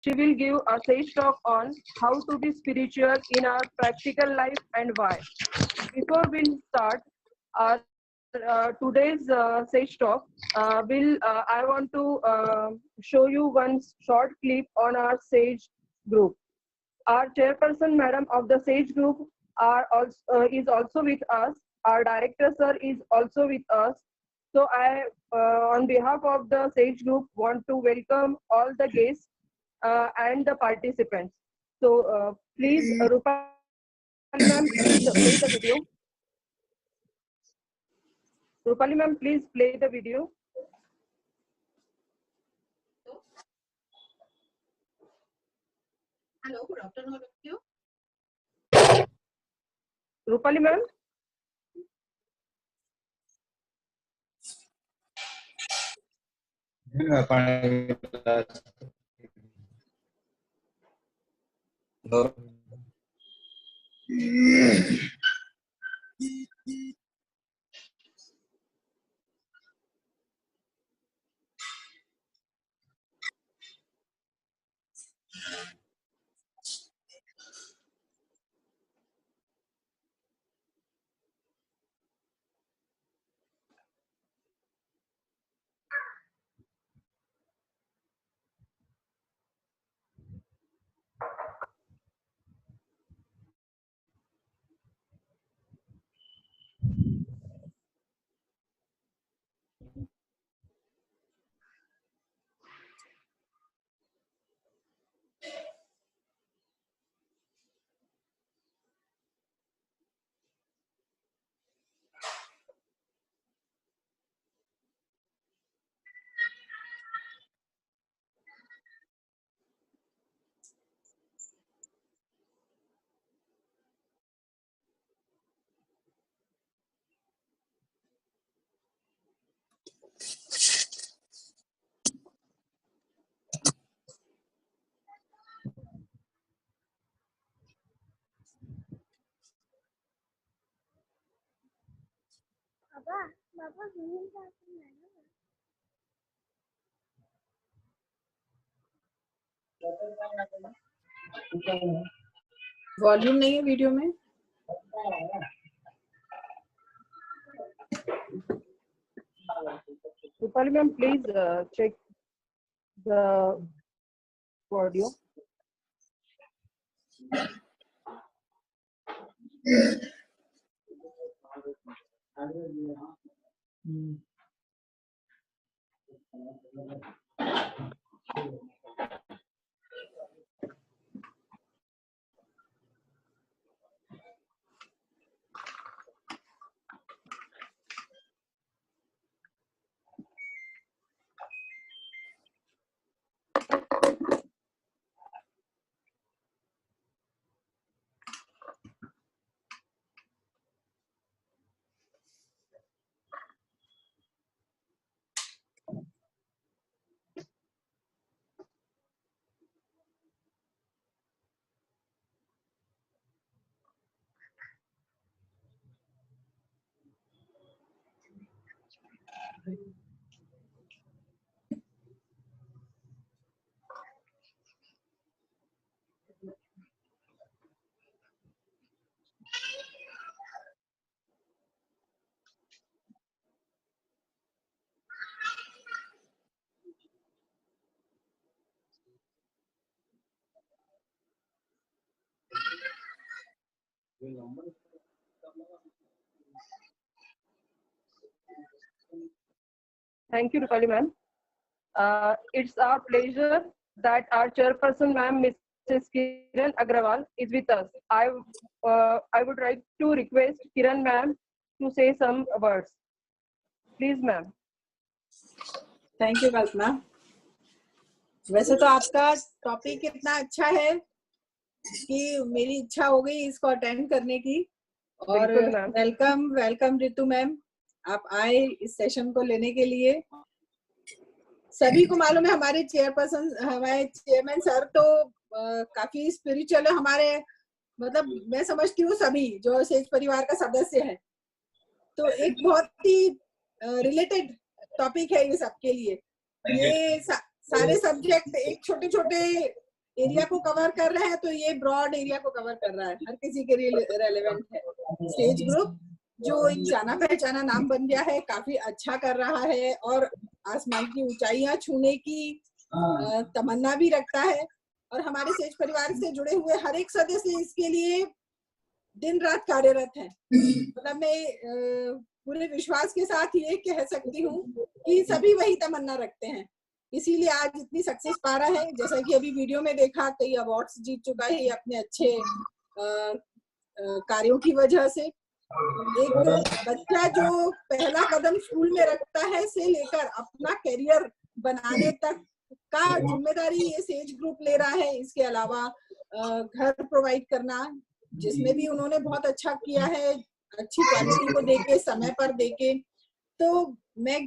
She will give a sage talk on how to be spiritual in our practical life and why. Before we start our today's sage talk, I want to show you one short clip on our sage group. Our chairperson, madam of the sage group, is also with us. Our director, sir, is also with us. So I, on behalf of the sage group, want to welcome all the guests and the participants. So please, Rupali ma'am, please play the video. Rupali ma'am, please play the video. Hello, good afternoon, all of you. Rupali ma'am. Volume नहीं है video में. Rupali ma'am, please check the audio. Thank you, Rupali ma'am. It's our pleasure that our chairperson, ma'am, Mrs. Kiran Agrawal, is with us. I would like to request Kiran ma'am to say some words. Please, ma'am. Thank you Kalpana. वैसे तो आपका topic इतना अच्छा है कि मेरी इच्छा हो गई इसको अटेंड करने की. और वेलकम रितु मैम, आप आए इस सेशन को लेने के लिए. सभी को मालूम है हमारे चेयरपर्सन, हमारे चेयरमैन सर तो काफी स्पिरिचुअल है. हमारे मतलब मैं समझती हूँ सभी जो सेज परिवार का सदस्य है, तो एक बहुत ही रिलेटेड टॉपिक है ये सबके लिए. ये सारे सब्जेक्ट एक छोटे छोटे एरिया को कवर कर रहे हैं तो ये ब्रॉड एरिया को कवर कर रहा है, हर किसी के लिए रेलेवेंट है। सेज ग्रुप जो एक जाना पहचाना नाम बन गया है, काफी अच्छा कर रहा है और आसमान की ऊंचाइयां छूने की तमन्ना भी रखता है। और हमारे सेज परिवार से जुड़े हुए हर एक सदस्य इसके लिए दिन रात कार्यरत है। मतलब मैं पूरे विश्वास के साथ ये कह सकती हूँ कि सभी वही तमन्ना रखते हैं, इसीलिए आज इतनी सक्सेस पा रहा है। जैसा कि अभी वीडियो में देखा, कई अवार्ड्स जीत चुका है अपने अच्छे कार्यों की वजह से। एक बच्चा जो पहला कदम स्कूल में रखता है से लेकर अपना करियर बनाने तक का जिम्मेदारी ये सेज ग्रुप ले रहा है। इसके अलावा घर प्रोवाइड करना, जिसमें भी उन्होंने बहुत अच्छा किया है, अच्छी क्वालिटी को देके, समय पर देके। तो मैं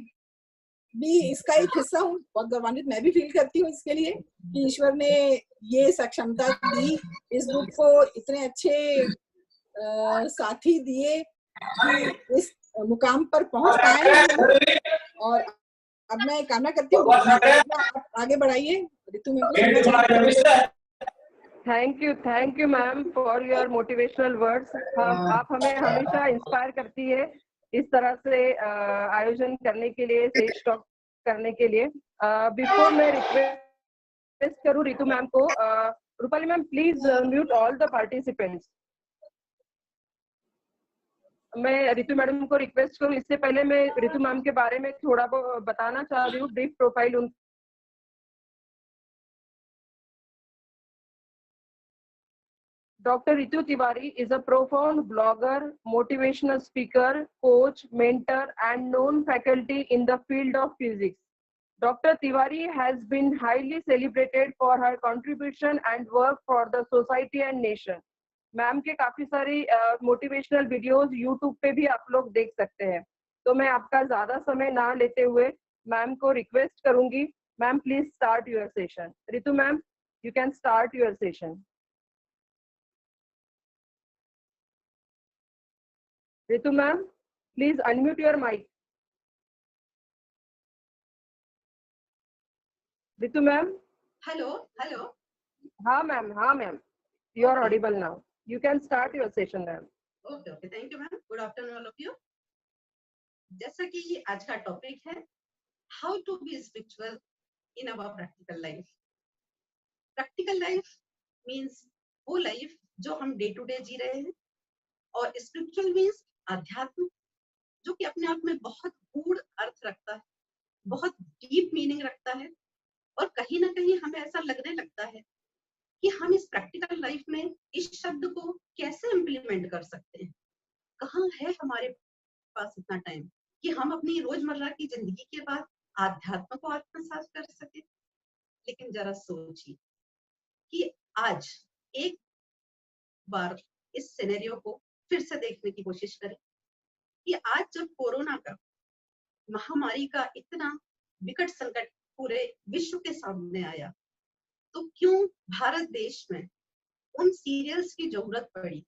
भी इसका एक हिस्सा हूँ, बहुत गौरवान्वित मैं भी फील करती हूँ इसके लिए कि ईश्वर ने ये सक्षमता दी, इस ग्रुप को इतने अच्छे साथी दिए कि इस मुकाम पर पहुंच पाए हैं। और अब मैं कामना करती हूँ आप आगे बढ़ाइए। Ritu ma'am, thank you ma'am for your motivational words. आप हमें हमेशा इंस्पायर करती है इस तरह से आयोजन करने के लिए, सेज टॉक करने के लिए। बिफोर मैं रिक्वेस्ट करूँ ऋतु मैम को, Rupali ma'am please mute all the participants. मैं ऋतु मैडम को रिक्वेस्ट करूँ, इससे पहले मैं ऋतु मैम के बारे में थोड़ा बताना चाह रही हूँ, ब्रीफ प्रोफाइल उन। Dr. Ritu Tiwari is a profound blogger, motivational speaker, coach, mentor, and known faculty in the field of physics. Dr. Tiwari has been highly celebrated for her contribution and work for the society and nation. Ma'am के काफी सारी motivational videos YouTube पे भी आप लोग देख सकते हैं। तो मैं आपका ज्यादा समय ना लेते हुए मैम को रिक्वेस्ट करूंगी, ma'am please start your session. Ritu ma'am, you can start your session. Ritu ma'am, please unmute your mic. Ritu ma'am. Hello, hello. हाँ ma'am. You are audible now. You can start your session, ma'am. Okay. Thank you, ma'am. Good afternoon, all of you. जैसा कि आज का topic है, how to be spiritual in our practical life. Practical life means वो life जो हम day to day जी रहे हैं, और स्पिरिचुअल मीन्स आध्यात्म, जो कि अपने आप में बहुत गूढ़ अर्थ रखता है, बहुत डीप मीनिंग रखता है। और कहीं ना कहीं हमें ऐसा लगने लगता है कि हम इस प्रैक्टिकल लाइफ में इस शब्द को कैसे इम्प्लीमेंट कर सकते हैं। कहाँ है हमारे पास इतना टाइम कि हम अपनी रोजमर्रा की जिंदगी के बाद आध्यात्म को आत्मसात कर सके। लेकिन जरा सोचिए कि आज एक बार इस सिनेरियो को फिर से देखने की कोशिश करें कि आज जब कोरोना का महामारी का इतना विकट संकट पूरे विश्व के सामने आया, तो क्यों भारत देश में उन सीरियल्स की जरूरत पड़ी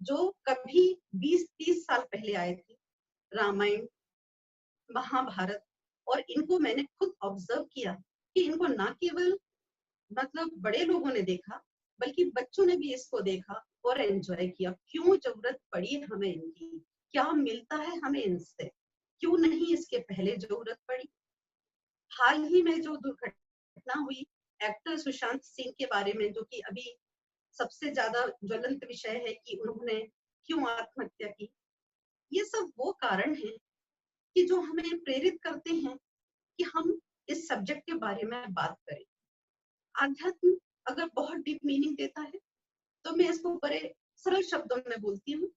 जो कभी 20-30 साल पहले आए थे, रामायण, महाभारत। और इनको मैंने खुद ऑब्जर्व किया कि इनको ना केवल मतलब बड़े लोगों ने देखा, बल्कि बच्चों ने भी इसको देखा और एंजॉय किया। क्यों जरूरत पड़ी हमें इनकी, क्या मिलता है हमें इनसे, क्यों नहीं इसके पहले जरूरत पड़ी। हाल ही में जो दुर्घटना हुई एक्टर सुशांत सिंह के बारे में, जो कि अभी सबसे ज्यादा ज्वलंत विषय है कि उन्होंने क्यों आत्महत्या की, ये सब वो कारण हैं कि जो हमें प्रेरित करते हैं कि हम इस सब्जेक्ट के बारे में बात करें। आध्यात्म अगर बहुत डीप मीनिंग देता है तो मैं इसको बड़े सरल शब्दों में बोलती हूँ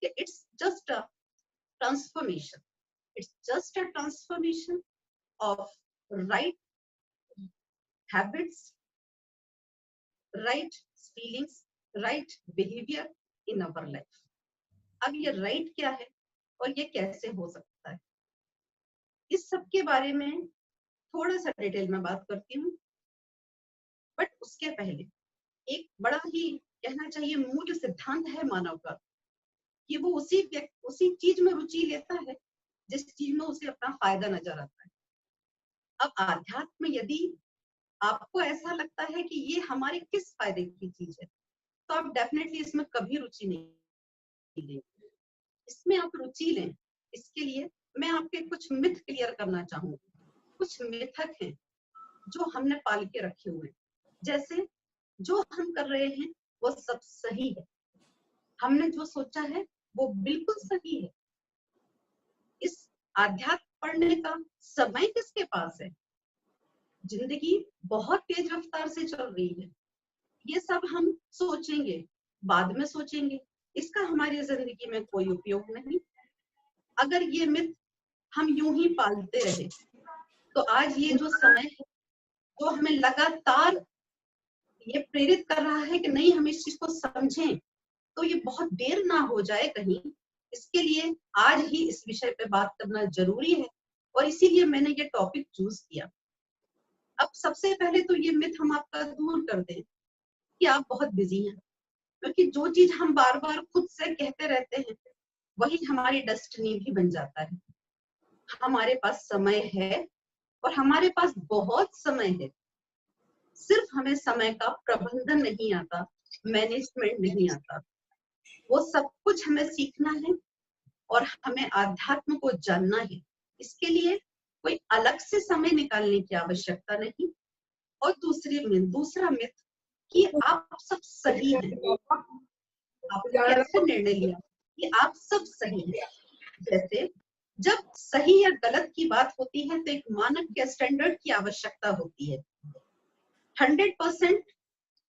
कि it's just a transformation, it's just a transformation of right habits, right feelings, right behaviour in our life. अब ये राइट क्या है और ये कैसे हो सकता है, इस सब के बारे में थोड़ा सा डिटेल में बात करती हूँ। बट उसके पहले एक बड़ा ही कहना चाहिए मूल सिद्धांत है मानव का कि वो उसी चीज में रुचि लेता है जिस चीज में उसे अपना फायदा नजर आता है। अब आध्यात्म यदि आपको ऐसा लगता है कि ये हमारे किस फायदे की चीज है, तो आप डेफिनेटली इसमें कभी रुचि नहीं लेंगे। इसमें आप रुचि लें, इसके लिए मैं आपके कुछ मिथ क्लियर करना चाहूंगी। कुछ मिथक हैं जो हमने पाल के रखे हुए हैं, जैसे जो हम कर रहे हैं वो सब सही है, हमने जो सोचा है वो बिल्कुल सही है, इस आध्यात्म पढ़ने का समय किसके पास है, जिंदगी बहुत तेज रफ्तार से चल रही है, ये सब हम सोचेंगे, बाद में सोचेंगे, इसका हमारी जिंदगी में कोई उपयोग नहीं। अगर ये मिथ हम यूं ही पालते रहे तो आज ये जो समय है जो हमें लगातार ये प्रेरित कर रहा है कि नहीं हम इस चीज को समझें, तो ये बहुत देर ना हो जाए कहीं, इसके लिए आज ही इस विषय पे बात करना जरूरी है और इसीलिए मैंने ये टॉपिक चूज किया। अब सबसे पहले तो ये मिथ हम आपका दूर कर दें कि आप बहुत बिजी हैं, क्योंकि जो चीज हम बार बार खुद से कहते रहते हैं वही हमारी डेस्टिनी भी बन जाता है। हमारे पास समय है और हमारे पास बहुत समय है, सिर्फ हमें समय का प्रबंधन नहीं आता, मैनेजमेंट नहीं आता। वो सब कुछ हमें सीखना है और हमें आध्यात्म को जानना है। इसके लिए कोई अलग से समय निकालने की आवश्यकता नहीं। और दूसरा मिथ कि आप सब सही हैं। आपने कैसे निर्णय लिया कि आप सब सही हैं? जैसे जब सही या गलत की बात होती है तो एक मानक या स्टैंडर्ड की आवश्यकता होती है। 100%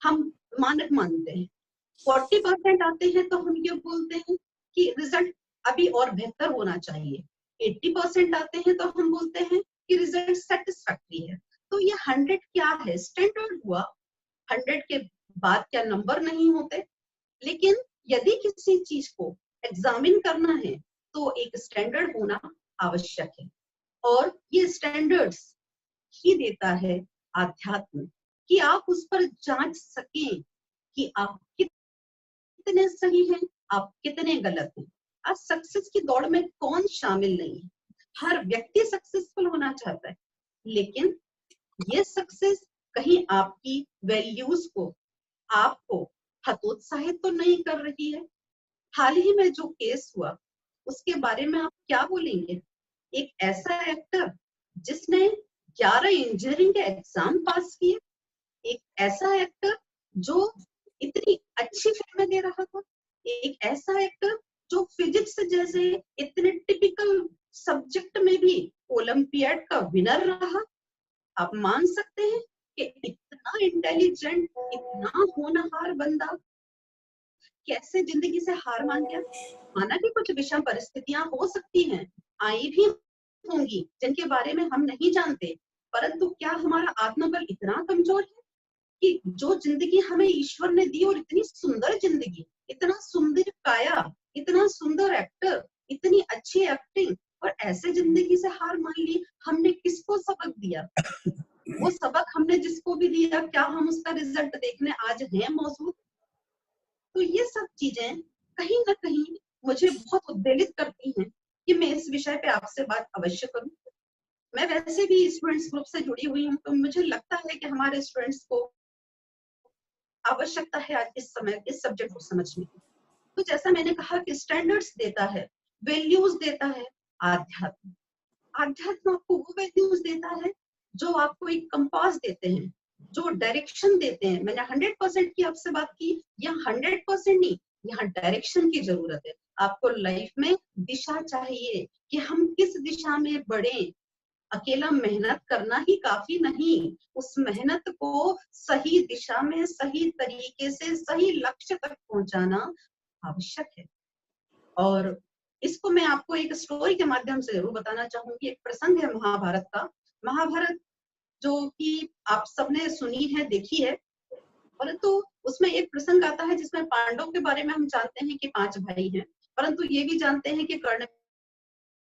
हम मानक मानते हैं, 40% आते हैं तो हम ये बोलते हैं कि रिजल्ट अभी और बेहतर होना चाहिए, 80% आते हैं तो हम बोलते हैं कि रिजल्ट सेटिस्फैक्टरी है। तो ये 100 क्या है? स्टैंडर्ड हुआ। 100 के बाद क्या नंबर नहीं होते? लेकिन यदि किसी चीज को एग्जामिन करना है तो एक स्टैंडर्ड होना आवश्यक है, और ये स्टैंडर्ड्स ही देता है आध्यात्म, कि आप उस पर जांच सकें कि आप कितने सही हैं, आप कितने गलत हैं। आज सक्सेस की दौड़ में कौन शामिल नहीं है? हर व्यक्ति सक्सेसफुल होना चाहता है, लेकिन ये सक्सेस कहीं आपकी वैल्यूज को, आपको हतोत्साहित तो नहीं कर रही है? हाल ही में जो केस हुआ उसके बारे में आप क्या बोलेंगे? एक ऐसा एक्टर जिसने 11 इंजीनियरिंग के एग्जाम पास किए, एक ऐसा एक्टर जो इतनी अच्छी फिल्में दे रहा था, एक ऐसा एक्टर जो फिजिक्स जैसे इतने टिपिकल सब्जेक्ट में भी ओलंपियाड का विनर रहा। आप मान सकते हैं कि इतना इंटेलिजेंट, इतना होनहार बंदा कैसे जिंदगी से हार मान गया? माना कि कुछ विषम परिस्थितियां हो सकती हैं, आई भी होंगी, जिनके बारे में हम नहीं जानते, परंतु क्या हमारा आत्मबल इतना कमजोर है कि जो जिंदगी हमें ईश्वर ने दी, और इतनी सुंदर जिंदगी, इतना सुंदर काया, इतना सुंदर एक्टर, इतनी अच्छी एक्टिंग, और ऐसे जिंदगी से हार मान ली? हमने किसको सबक दिया? वो सबक हमने जिसको भी दिया, क्या हम उसका रिजल्ट देखने आज हैं मौजूद? तो ये सब चीजें कहीं ना कहीं मुझे बहुत उद्वेलित करती हैं कि मैं इस विषय पे आपसे बात अवश्य करूं। मैं वैसे भी स्टूडेंट्स ग्रुप से जुड़ी हुई हूँ, तो मुझे लगता है कि हमारे स्टूडेंट्स को आवश्यकता है आज इस समय इस सब्जेक्ट को समझने की। तो जैसा मैंने कहा कि स्टैंडर्ड्स देता है, वैल्यूज देता है आध्यात्म। आध्यात्म आपको वो वैल्यूज देता है जो आपको एक कंपास देते हैं, जो डायरेक्शन देते हैं। मैंने 100% की आपसे बात की, यहाँ 100% नहीं, यहाँ डायरेक्शन की जरूरत है। आपको लाइफ में दिशा चाहिए कि हम किस दिशा में बढ़े। अकेला मेहनत करना ही काफी नहीं, उस मेहनत को सही दिशा में, सही तरीके से, सही लक्ष्य तक पहुंचाना आवश्यक है। और इसको मैं आपको एक स्टोरी के माध्यम से जरूर बताना चाहूंगी। एक प्रसंग है महाभारत का। महाभारत जो कि आप सबने सुनी है, देखी है, परंतु उसमें एक प्रसंग आता है जिसमें पांडव के बारे में हम जानते हैं कि 5 भाई हैं, परंतु ये भी जानते हैं कि कर्ण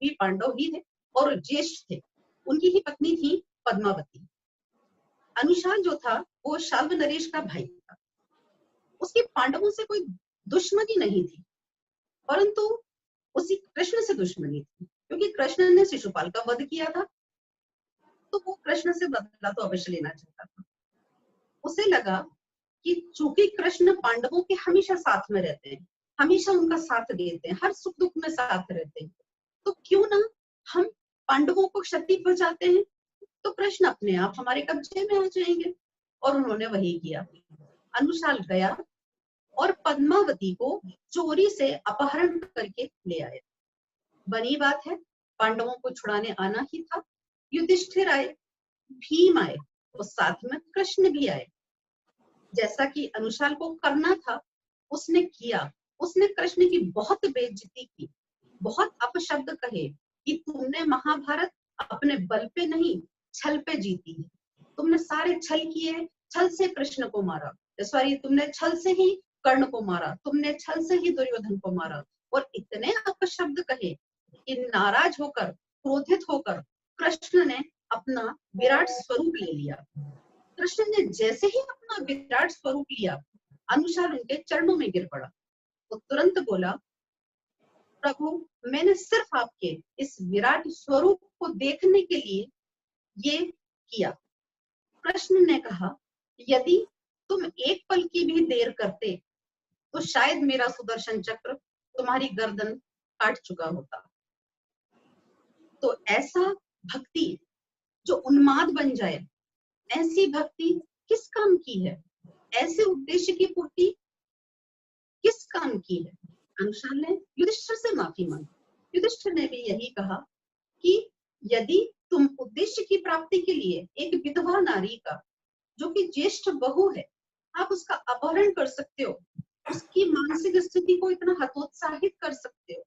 भी पांडव ही थे और ज्येष्ठ थे। उनकी ही पत्नी थी पद्मावती। अनुशाल जो था वो शाल्व नरेश का भाई था। उसकी पांडवों से कोई दुश्मनी नहीं थी, परंतु उसी कृष्ण से दुश्मनी थी, क्योंकि कृष्ण ने शिशुपाल का वध किया था, तो वो कृष्ण से बदला तो अवश्य लेना चाहता था। उसे लगा कि चूंकि कृष्ण पांडवों के हमेशा साथ में रहते हैं, हमेशा उनका साथ देते हैं, हर सुख दुख में साथ रहते हैं, तो क्यों ना हम पांडवों को क्षति पहुंचाते हैं, तो कृष्ण अपने आप हमारे कब्जे में आ जाएंगे। और उन्होंने वही किया। अनुशाल गया और पद्मावती को चोरी से अपहरण करके ले आया। बनी बात है, पांडवों को छुड़ाने आना ही था। युधिष्ठिर आए, भीम आए और साथ में कृष्ण भी आए। जैसा कि अनुशाल को करना था उसने किया। उसने कृष्ण की बहुत बेइज्जती की, बहुत अपशब्द कहे कि तुमने महाभारत अपने बल पे नहीं छल पे जीती है, तुमने सारे छल किए, छल से कृष्ण को मारा, सॉरी तुमने छल से ही कर्ण को मारा, तुमने छल से ही दुर्योधन को मारा। और इतने अपशब्द कहे कि नाराज होकर, क्रोधित होकर कृष्ण ने अपना विराट स्वरूप ले लिया। कृष्ण ने जैसे ही अपना विराट स्वरूप लिया, अनुशाल उनके चरणों में गिर पड़ा। वो तुरंत बोला, प्रभु मैंने सिर्फ आपके इस विराट स्वरूप को देखने के लिए ये किया। कृष्ण ने कहा, यदि तुम एक पल की भी देर करते तो शायद मेरा सुदर्शन चक्र तुम्हारी गर्दन काट चुका होता। तो ऐसा भक्ति जो उन्माद बन जाए, ऐसी भक्ति किस काम की है? ऐसे उद्देश्य की पूर्ति किस काम की है? अनुशाल ने युधिष्ठिर से माफी मांगी। युधिष्ठिर ने भी यही कहा कि यदि तुम उद्देश्य की प्राप्ति के लिए एक विधवा नारी का, जो कि ज्येष्ठ बहू है, आप उसका अपहरण कर सकते हो, उसकी मानसिक स्थिति को इतना हतोत्साहित कर सकते हो,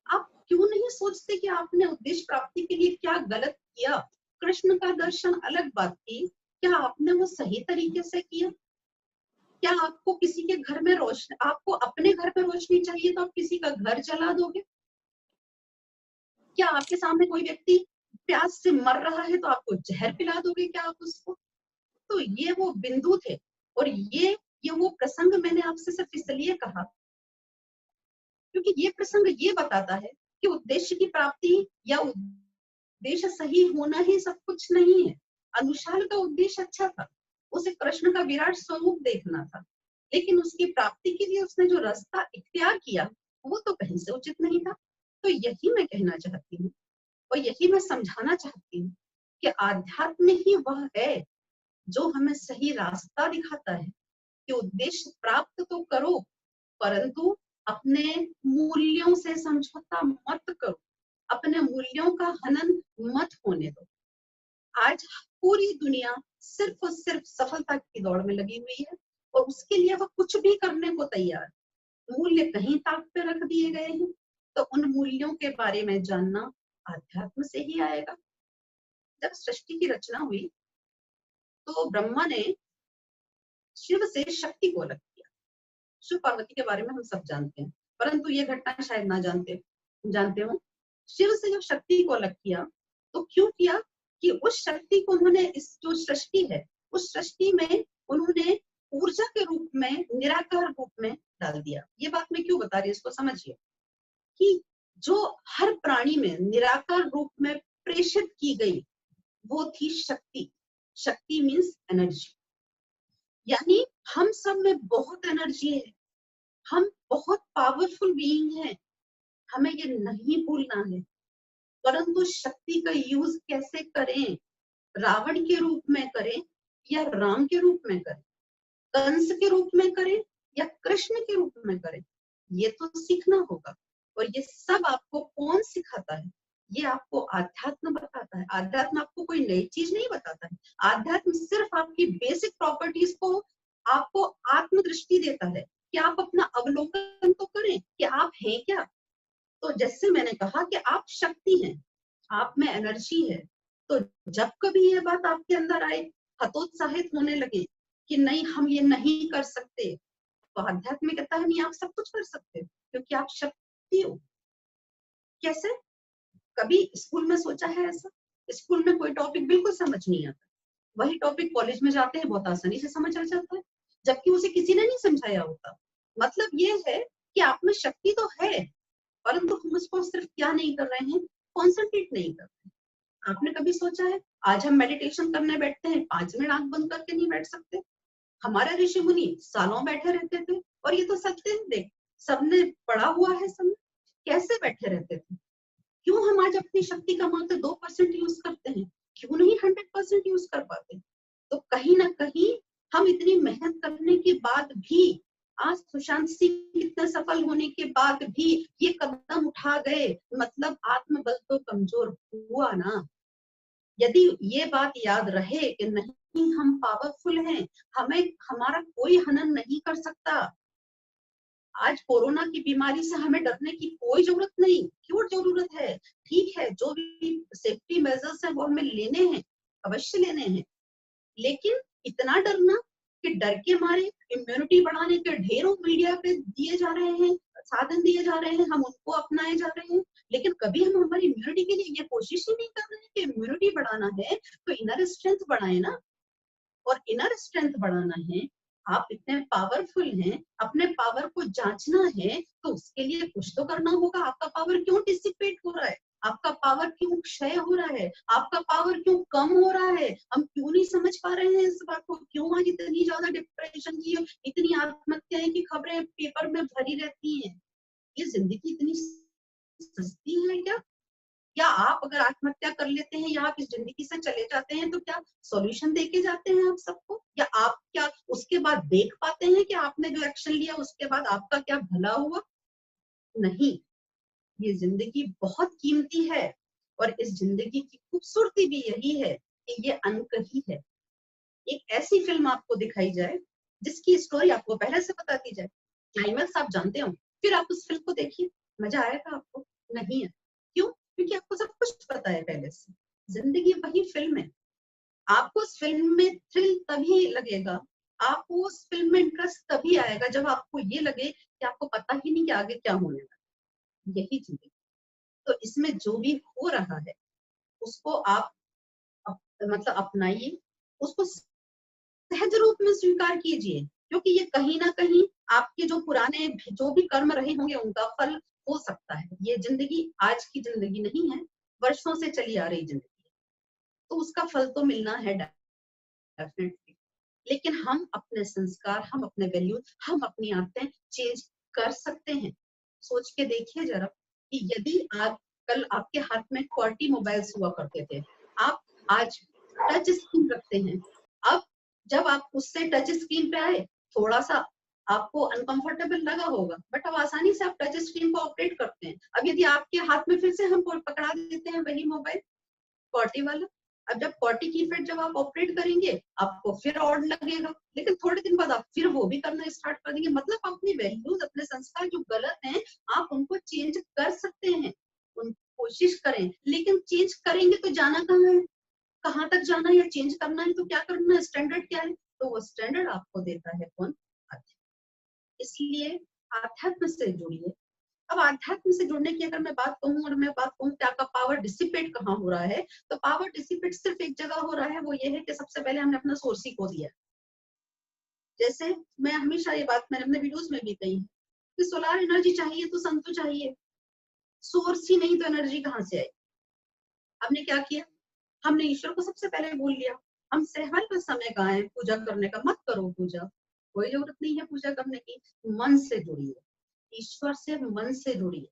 आप क्यों नहीं सोचते कि आपने उद्देश्य प्राप्ति के लिए क्या गलत किया? कृष्ण का दर्शन अलग बात थी, क्या आपने वो सही तरीके से किया? क्या आपको किसी के घर में रोशनी, आपको अपने घर में रोशनी चाहिए तो आप किसी का घर जला दोगे? क्या आपके सामने कोई व्यक्ति प्यास से मर रहा है तो आपको जहर पिला दोगे क्या आप उसको? तो ये वो बिंदु थे। और ये वो प्रसंग मैंने आपसे सिर्फ इसलिए कहा क्योंकि ये प्रसंग ये बताता है कि उद्देश्य की प्राप्ति या उद्देश्य सही होना ही सब कुछ नहीं है। अनुशाल का उद्देश्य अच्छा था, उसे कृष्ण का विराट स्वरूप देखना था, लेकिन उसकी प्राप्ति के लिए उसने जो रास्ता इख्तियार किया वो तो कहीं से उचित नहीं था। तो यही मैं कहना चाहती हूँ और यही मैं समझाना चाहती हूँ कि आध्यात्म ही वह है जो हमें सही रास्ता दिखाता है कि उद्देश्य प्राप्त तो करो, परंतु अपने मूल्यों से समझौता मत करो, अपने मूल्यों का हनन मत होने दो। आज पूरी दुनिया सिर्फ और सिर्फ सफलता की दौड़ में लगी हुई है और उसके लिए वह कुछ भी करने को तैयार। मूल्य कहीं ताक पे रख दिए गए हैं, तो उन मूल्यों के बारे में जानना आध्यात्म से ही आएगा। जब सृष्टि की रचना हुई तो ब्रह्मा ने शिव से शक्ति को अलग किया। शिव पार्वती के बारे में हम सब जानते हैं, परंतु ये घटना शायद ना जानते हो। शिव से जब शक्ति को अलग किया तो क्यों किया कि उस शक्ति को उन्होंने, इस जो सृष्टि है उस सृष्टि में उन्होंने ऊर्जा के रूप में, निराकार रूप में डाल दिया। ये बात मैं क्यों बता रही हूँ, इसको समझिए कि जो हर प्राणी में निराकार रूप में प्रेषित की गई वो थी शक्ति। शक्ति मीन्स एनर्जी, यानी हम सब में बहुत एनर्जी है, हम बहुत पावरफुल बीइंग हैं, हमें ये नहीं भूलना है। परंतु शक्ति का यूज कैसे करें, रावण के रूप में करें या राम के रूप में करें, कंस के रूप में करें या कृष्ण के रूप में करें, ये तो सीखना होगा। और ये सब आपको कौन सिखाता है? ये आपको आध्यात्म बताता है। आध्यात्म आपको कोई नई चीज नहीं बताता है। आध्यात्म सिर्फ आपकी बेसिक प्रॉपर्टीज को आपको आत्मदृष्टि देता है कि आप अपना अवलोकन तो करें कि आप हैं क्या। तो जैसे मैंने कहा कि आप शक्ति हैं, आप में एनर्जी है, तो जब कभी ये बात आपके अंदर आए, हतोत्साहित होने लगे कि नहीं हम ये नहीं कर सकते, तो आध्यात्म में कहता है नहीं, आप सब कुछ कर सकते हो क्योंकि आप शक्ति हो। कैसे? कभी स्कूल में सोचा है ऐसा? स्कूल में कोई टॉपिक बिल्कुल समझ नहीं आता, वही टॉपिक कॉलेज में जाते हैं बहुत आसानी से समझ आ जाता है, जबकि उसे किसी ने नहीं समझाया होता। मतलब ये है कि आप में शक्ति तो है, परंतु हम उसको सिर्फ क्या नहीं कर रहे हैं, कॉन्सेंट्रेट नहीं कर रहे हैं। आपने कभी सोचा है आज हम मेडिटेशन करने बैठते हैं, 5 मिनट आंख बंद करके नहीं बैठ सकते? हमारे ऋषि मुनि सालों बैठे रहते थे, और ये तो सत्य है, देख सबने पढ़ा हुआ है, सब कैसे बैठे रहते थे। क्यों हम आज अपनी शक्ति कमाते 2% यूज करते हैं, क्यों नहीं 100% यूज कर पाते। तो कहीं ना कहीं हम इतनी मेहनत करने के बाद भी, आज सुशांत सिंह इतने सफल होने के बाद भी ये कदम उठा गए, मतलब आत्मबल तो कमजोर हुआ ना। यदि ये बात याद रहे कि नहीं हम पावरफुल हैं, हमें हमारा कोई हनन नहीं कर सकता। आज कोरोना की बीमारी से हमें डरने की कोई जरूरत नहीं। क्यों जरूरत है? ठीक है, जो भी सेफ्टी मेजर्स हैं वो हमें लेने हैं, अवश्य लेने हैं, लेकिन इतना डरना कि डर के मारे इम्यूनिटी बढ़ाने के ढेरों मीडिया पे दिए जा रहे हैं, साधन दिए जा रहे हैं, हम उनको अपनाए जा रहे हैं, लेकिन कभी हम हमारी इम्यूनिटी के लिए ये कोशिश ही नहीं कर रहे हैं कि इम्यूनिटी बढ़ाना है तो इनर स्ट्रेंथ बढ़ाए ना। और इनर स्ट्रेंथ बढ़ाना है, आप इतने पावरफुल हैं, अपने पावर को जांचना है, तो उसके लिए कुछ तो करना होगा। आपका पावर क्यों डिसिपेट हो रहा है, आपका पावर क्यों क्षय हो रहा है, आपका पावर क्यों कम हो रहा है, हम क्यों नहीं समझ पा रहे हैं इस बात को। क्यों आज इतनी ज्यादा डिप्रेशन की, इतनी आत्महत्याएं की खबरें पेपर में भरी रहती हैं। ये जिंदगी इतनी सस्ती है क्या? या आप अगर आत्महत्या कर लेते हैं या आप इस जिंदगी से चले जाते हैं तो क्या सॉल्यूशन देके जाते हैं आप सबको, या आप क्या उसके बाद देख पाते हैं कि आपने जो एक्शन लिया उसके बाद आपका क्या भला हुआ? नहीं। ये जिंदगी बहुत कीमती है, और इस जिंदगी की खूबसूरती भी यही है कि ये अनकही है। एक ऐसी फिल्म आपको दिखाई जाए जिसकी स्टोरी आपको पहले से बता दी जाए, क्लाइमैक्स आप जानते हो, फिर आप उस फिल्म को देखिए, मजा आएगा आपको? नहीं है। क्यों? क्योंकि आपको सब कुछ पता है पहले से। जिंदगी वही फिल्म है। आपको उस फिल्म में थ्रिल तभी लगेगा, आपको उस फिल्म में इंटरेस्ट तभी आएगा जब आपको ये लगे कि आपको पता ही नहीं कि आगे क्या होने वाला। यही जिंदगी। तो इसमें जो भी हो रहा है उसको आप मतलब अपनाइए, उसको सहज रूप में स्वीकार कीजिए, क्योंकि ये कहीं ना कहीं आपके जो पुराने जो भी कर्म रहे होंगे उनका फल हो सकता है। ये जिंदगी आज की जिंदगी नहीं है, वर्षों से चली आ रही जिंदगी है, तो उसका फल तो मिलना है डेफिनेटली। लेकिन हम अपने संस्कार, हम अपने वैल्यूज, हम अपनी आदतें चेंज कर सकते हैं। सोच के देखिए जरा कि यदि आज कल आपके हाथ में क्वालिटी मोबाइल्स हुआ करते थे, आप आज टच स्क्रीन रखते हैं। अब जब आप उससे टच स्क्रीन पे आए, थोड़ा सा आपको अनकंफर्टेबल लगा होगा, बट अब आसानी से आप टच स्क्रीन को ऑपरेट करते हैं। अब यदि आपके हाथ में फिर से हम पकड़ा देते हैं वही मोबाइल क्वालिटी वाला, अब जब 40 की फीट जब आप ऑपरेट करेंगे आपको फिर ऑड लगेगा, लेकिन थोड़े दिन बाद आप फिर वो भी करना स्टार्ट कर देंगे। मतलब अपनी वैल्यूज, अपने संस्कार जो गलत हैं आप उनको चेंज कर सकते हैं, उन कोशिश करें, लेकिन चेंज करेंगे तो जाना कहाँ है, कहाँ तक जाना है, या चेंज करना है तो क्या करना है, स्टैंडर्ड क्या है, तो वो स्टैंडर्ड आपको देता है कौन? इसलिए आध्यात्म से जुड़िए। अब आध्यात्म से जुड़ने की अगर मैं बात कहूँ, और मैं बात कहूँ कि आपका पावर डिसिपेट कहाँ हो रहा है, तो पावर डिसिपेट सिर्फ एक जगह हो रहा है, वो ये है कि सबसे पहले हमने अपना सोर्स ही खो दिया। जैसे मैं हमेशा ये बात मैंने अपने वीडियोस में भी कही कि सोलर एनर्जी चाहिए तो सन तो चाहिए, सोर्स ही नहीं तो एनर्जी कहाँ से आई? हमने क्या किया, हमने ईश्वर को सबसे पहले भूल लिया। हम सहल का समय कहाँ है पूजा करने का? मत करो पूजा, कोई जरूरत नहीं है पूजा करने की। मन से जुड़िए, ईश्वर से मन से जुड़िए।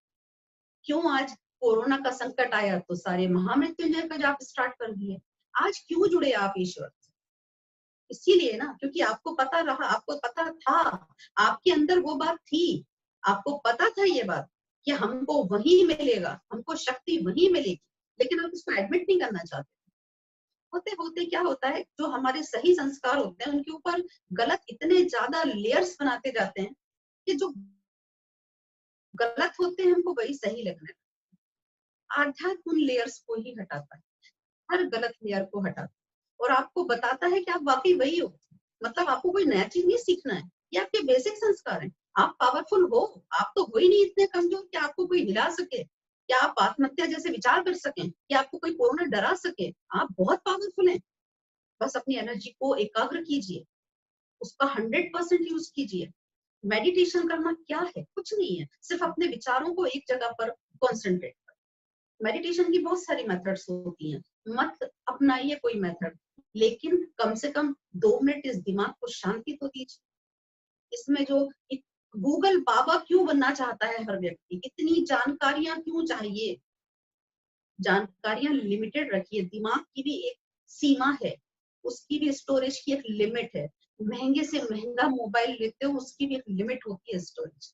क्यों आज कोरोना का संकट आया तो सारे महामृत्युंजय का जाप स्टार्ट कर दिए? आज क्यों जुड़े आप ईश्वर से? इसीलिए ना, क्योंकि आपको पता रहा, आपको पता था, आपके अंदर वो बात थी, आपको पता था ये बात कि हमको वही मिलेगा, हमको शक्ति वही मिलेगी, लेकिन आप उसको एडमिट नहीं करना चाहते। होते होते क्या होता है, जो हमारे सही संस्कार होते हैं उनके ऊपर गलत इतने ज्यादा लेयर्स बनाते जाते हैं कि जो गलत होते हैं हमको वही सही लगने लगता है। आध्यात्म उन लेयर्स को ही हटाता है, हर गलत लेयर को हटाता है, और आपको बताता है कि आप वाकई वही हो। मतलब आपको कोई नया चीज नहीं सीखना है, ये आपके बेसिक संस्कार हैं। आप पावरफुल हो, आप तो हो ही नहीं इतने कमजोर कि आपको कोई हिला सके, क्या आप आत्महत्या जैसे विचार कर सकें, कि आपको कोई कोरोना डरा सके। आप बहुत पावरफुल हैं, बस अपनी एनर्जी को एकाग्र कीजिए, उसका 100% यूज कीजिए। मेडिटेशन करना क्या है? कुछ नहीं है, सिर्फ अपने विचारों को एक जगह पर कॉन्सेंट्रेट। मेडिटेशन की बहुत सारी मेथड्स होती हैं, मत अपनाइए कोई मेथड, लेकिन कम से कम 2 मिनट इस दिमाग को शांति तो दीजिए। इसमें जो गूगल बाबा क्यों बनना चाहता है हर व्यक्ति, इतनी जानकारियां क्यों चाहिए? जानकारियां लिमिटेड रखिए, दिमाग की भी एक सीमा है, उसकी भी स्टोरेज की एक लिमिट है। महंगे से महंगा मोबाइल लेते हो, उसकी भी एक लिमिट होती है स्टोरेज।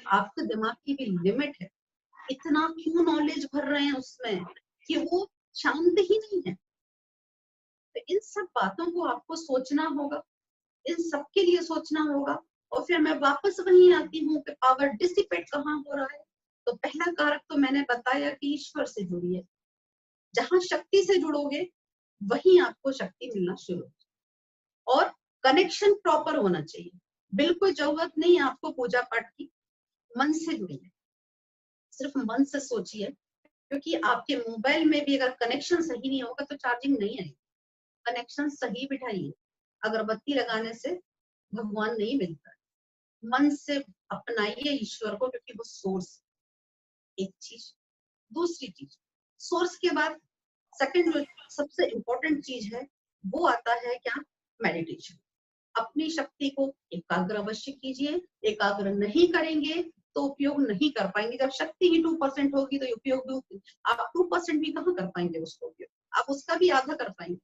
आपके दिमाग की भी लिमिट है। इतना क्यों नॉलेज भर रहे हैं उसमें कि वो शांत ही नहीं है? तो इन सब बातों को आपको सोचना होगा, इन सब के लिए सोचना होगा। और फिर मैं वापस वहीं आती हूँ कि पावर डिसिपेट कहाँ हो रहा है। तो पहला कारक तो मैंने बताया कि ईश्वर से जुड़िए। जहां शक्ति से जुड़ोगे वहीं आपको शक्ति मिलना शुरू। और कनेक्शन प्रॉपर होना चाहिए। बिल्कुल जरूरत नहीं है आपको पूजा पाठ की, मन से जुड़िए, सिर्फ मन से सोचिए। क्योंकि आपके मोबाइल में भी अगर कनेक्शन सही नहीं होगा तो चार्जिंग नहीं आएगी। कनेक्शन सही बिठाइए। अगरबत्ती लगाने से भगवान नहीं मिलता है। मन से अपनाइए ईश्वर को, क्योंकि वो सोर्स। एक चीज। दूसरी चीज, सोर्स के बाद सेकंड जो सबसे इंपॉर्टेंट चीज है वो आता है क्या? मेडिटेशन। अपनी शक्ति को एकाग्र अवश्य कीजिए। एकाग्र नहीं करेंगे तो उपयोग नहीं कर पाएंगे। जब शक्ति ही 2% होगी तो उपयोग भी, आप 2% भी कहाँ कर पाएंगे उसको उपयोग, आप उसका भी आधा कर पाएंगे।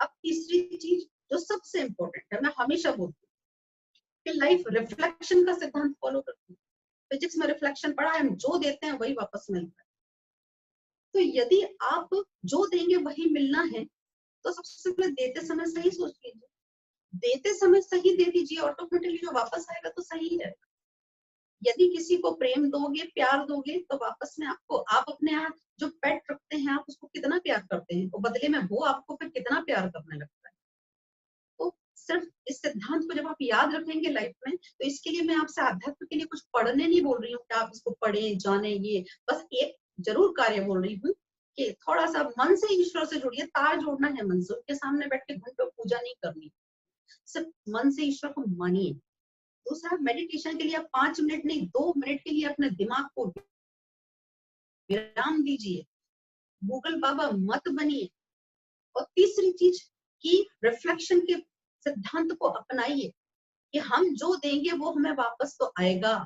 अब तीसरी चीज जो सबसे इंपॉर्टेंट है, मैं हमेशा बोलती हूँ कि लाइफ रिफ्लेक्शन का सिद्धांत फॉलो करती है। फिजिक्स में रिफ्लेक्शन पढ़ा है, हम जो देते हैं वही वापस मिलता है। तो यदि आप जो देंगे वही मिलना है, तो सबसे पहले देते समय सही सोच लीजिए। देते समय सही दे दीजिए, ऑटोमेटिकली जो वापस आएगा तो सही है। यदि किसी को प्रेम दोगे, प्यार दोगे, तो वापस में आपको, आप अपने यहाँ जो पेट रखते हैं आप उसको कितना प्यार करते हैं, तो बदले में वो आपको फिर कितना प्यार करने लगता है। तो सिर्फ इस सिद्धांत को जब आप याद रखेंगे लाइफ में, तो इसके लिए मैं आपसे आध्यात्म के लिए कुछ पढ़ने नहीं बोल रही हूँ कि आप इसको पढ़ें जाने, ये बस एक जरूर कार्य बोल रही हूँ कि थोड़ा सा मन से ईश्वर से जुड़िए। तार जोड़ना है मन से, उनके सामने बैठ के घंटों पूजा नहीं करनी, सिर्फ मन से ईश्वर को मानिए। दूसरा, मेडिटेशन के लिए आप 5 मिनट नहीं 2 मिनट के लिए अपने दिमाग को विराम दीजिए। गूगल बाबा मत बनिए। और तीसरी चीज कि रिफ्लेक्शन के सिद्धांत को अपनाइए कि हम जो देंगे वो हमें वापस तो आएगा।